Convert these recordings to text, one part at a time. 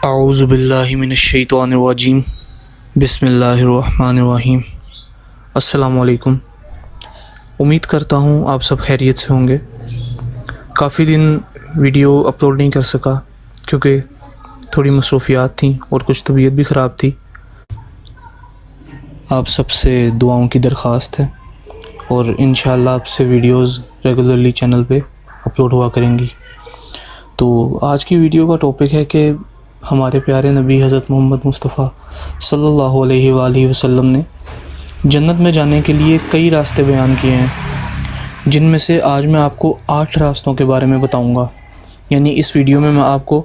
اعوذ باللہ من الشیطان الرجیم بسم اللہ الرحمن الرحیم۔ السلام علیکم۔ امید کرتا ہوں آپ سب خیریت سے ہوں گے۔ کافی دن ویڈیو اپلوڈ نہیں کر سکا کیونکہ تھوڑی مصروفیات تھیں اور کچھ طبیعت بھی خراب تھی۔ آپ سب سے دعاؤں کی درخواست ہے اور انشاءاللہ آپ سے ویڈیوز ریگولرلی چینل پہ اپلوڈ ہوا کریں گی۔ تو آج کی ویڈیو کا ٹاپک ہے کہ ہمارے پیارے نبی حضرت محمد مصطفیٰ صلی اللہ علیہ وآلہ وسلم نے جنت میں جانے کے لیے کئی راستے بیان کیے ہیں، جن میں سے آج میں آپ کو 8 راستوں کے بارے میں بتاؤں گا۔ یعنی اس ویڈیو میں آپ کو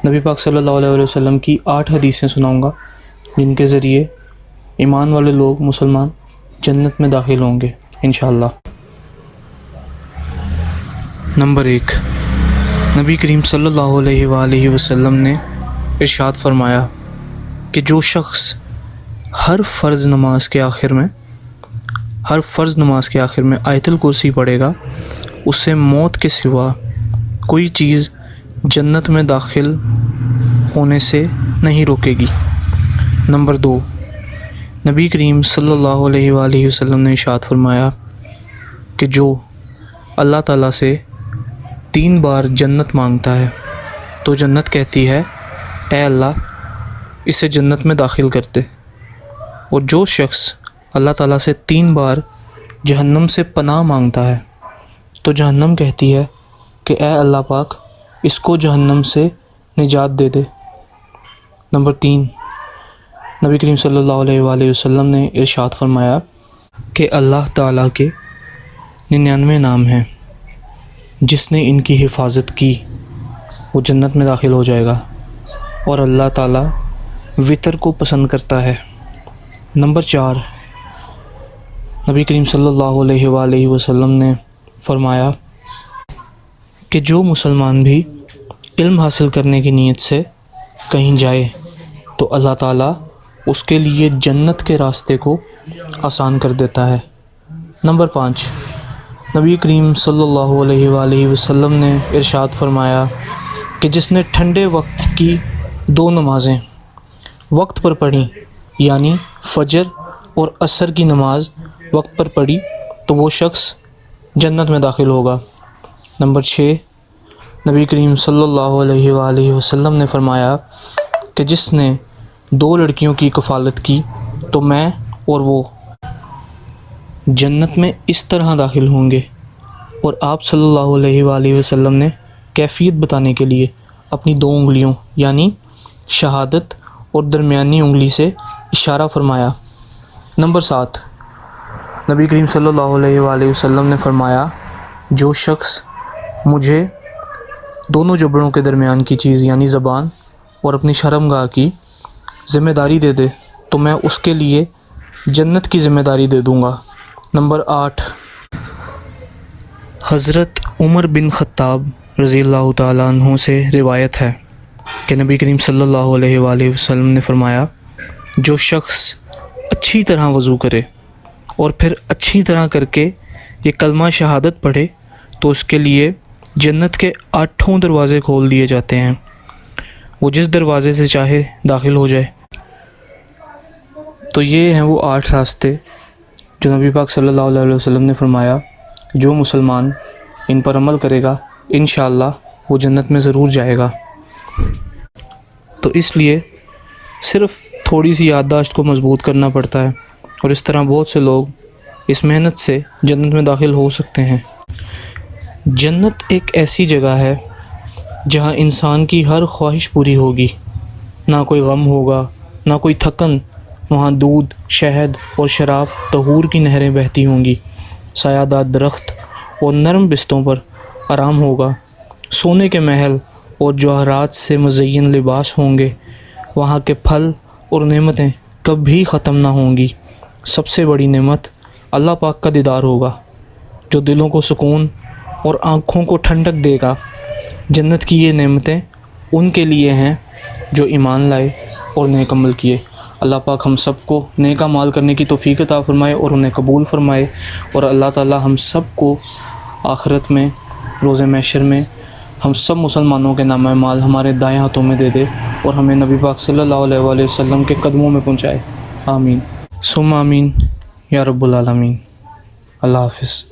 نبی پاک صلی اللہ علیہ وسلم کی 8 حدیثیں سناؤں گا، جن کے ذریعے ایمان والے لوگ مسلمان جنت میں داخل ہوں گے انشاءاللہ۔ نمبر 1، نبی کریم صلی اللہ علیہ وآلہ وسلم نے ارشاد فرمایا کہ جو شخص ہر فرض نماز کے آخر میں آیت الکرسی پڑھے گا، اسے موت کے سوا کوئی چیز جنت میں داخل ہونے سے نہیں روکے گی۔ نمبر 2، نبی کریم صلی اللہ علیہ وآلہ وسلم نے ارشاد فرمایا کہ جو اللہ تعالیٰ سے 3 بار جنت مانگتا ہے تو جنت کہتی ہے اے اللہ اسے جنت میں داخل کر دے، اور جو شخص اللہ تعالیٰ سے 3 بار جہنم سے پناہ مانگتا ہے تو جہنم کہتی ہے کہ اے اللہ پاک اس کو جہنم سے نجات دے دے۔ نمبر 3، نبی کریم صلی اللہ علیہ وآلہ وسلم نے ارشاد فرمایا کہ اللہ تعالیٰ کے 99 نام ہیں، جس نے ان کی حفاظت کی وہ جنت میں داخل ہو جائے گا، اور اللہ تعالیٰ وطر کو پسند کرتا ہے۔ نمبر 4، نبی کریم صلی اللہ علیہ وآلہ وسلم نے فرمایا کہ جو مسلمان بھی علم حاصل کرنے کی نیت سے کہیں جائے تو اللہ تعالیٰ اس کے لیے جنت کے راستے کو آسان کر دیتا ہے۔ نمبر 5، نبی کریم صلی اللہ علیہ وآلہ وسلم نے ارشاد فرمایا کہ جس نے ٹھنڈے وقت کی 2 نمازیں وقت پر پڑھی، یعنی فجر اور عصر کی نماز وقت پر پڑھی، تو وہ شخص جنت میں داخل ہوگا۔ نمبر 6، نبی کریم صلی اللہ علیہ وآلہ وسلم نے فرمایا کہ جس نے 2 لڑکیوں کی کفالت کی تو میں اور وہ جنت میں اس طرح داخل ہوں گے، اور آپ صلی اللہ علیہ وآلہ وسلم نے کیفیت بتانے کے لیے اپنی 2 انگلیوں یعنی شہادت اور درمیانی انگلی سے اشارہ فرمایا۔ نمبر 7، نبی کریم صلی اللہ علیہ وآلہ وسلم نے فرمایا جو شخص مجھے دونوں جبڑوں کے درمیان کی چیز یعنی زبان اور اپنی شرمگاہ کی ذمہ داری دے دے تو میں اس کے لیے جنت کی ذمہ داری دے دوں گا۔ نمبر 8، حضرت عمر بن خطاب رضی اللہ تعالیٰ عنہ سے روایت ہے کہ نبی کریم صلی اللہ علیہ وآلہ وسلم نے فرمایا جو شخص اچھی طرح وضو کرے اور پھر اچھی طرح کر کے یہ کلمہ شہادت پڑھے تو اس کے لیے جنت کے 8 دروازے کھول دیے جاتے ہیں، وہ جس دروازے سے چاہے داخل ہو جائے۔ تو یہ ہیں وہ 8 راستے جو نبی پاک صلی اللہ علیہ وسلم نے فرمایا جو مسلمان ان پر عمل کرے گا انشاءاللہ وہ جنت میں ضرور جائے گا۔ تو اس لیے صرف تھوڑی سی یادداشت کو مضبوط کرنا پڑتا ہے، اور اس طرح بہت سے لوگ اس محنت سے جنت میں داخل ہو سکتے ہیں۔ جنت ایک ایسی جگہ ہے جہاں انسان کی ہر خواہش پوری ہوگی، نہ کوئی غم ہوگا نہ کوئی تھکن۔ وہاں دودھ، شہد اور شراب طہور کی نہریں بہتی ہوں گی، سایہ دار درخت اور نرم بستوں پر آرام ہوگا، سونے کے محل اور جواہرات سے مزین لباس ہوں گے۔ وہاں کے پھل اور نعمتیں کبھی ختم نہ ہوں گی۔ سب سے بڑی نعمت اللہ پاک کا دیدار ہوگا جو دلوں کو سکون اور آنکھوں کو ٹھنڈک دے گا۔ جنت کی یہ نعمتیں ان کے لیے ہیں جو ایمان لائے اور نیک عمل کیے۔ اللہ پاک ہم سب کو نیک اعمال کرنے کی توفیق عطا فرمائے اور انہیں قبول فرمائے، اور اللہ تعالی ہم سب کو آخرت میں روز محشر میں ہم سب مسلمانوں کے نام مال ہمارے دائیں ہاتھوں میں دے دے اور ہمیں نبی پاک صلی اللہ علیہ وآلہ وسلم کے قدموں میں پہنچائے. آمین ثم آمین یا رب العالمین. اللہ حافظ.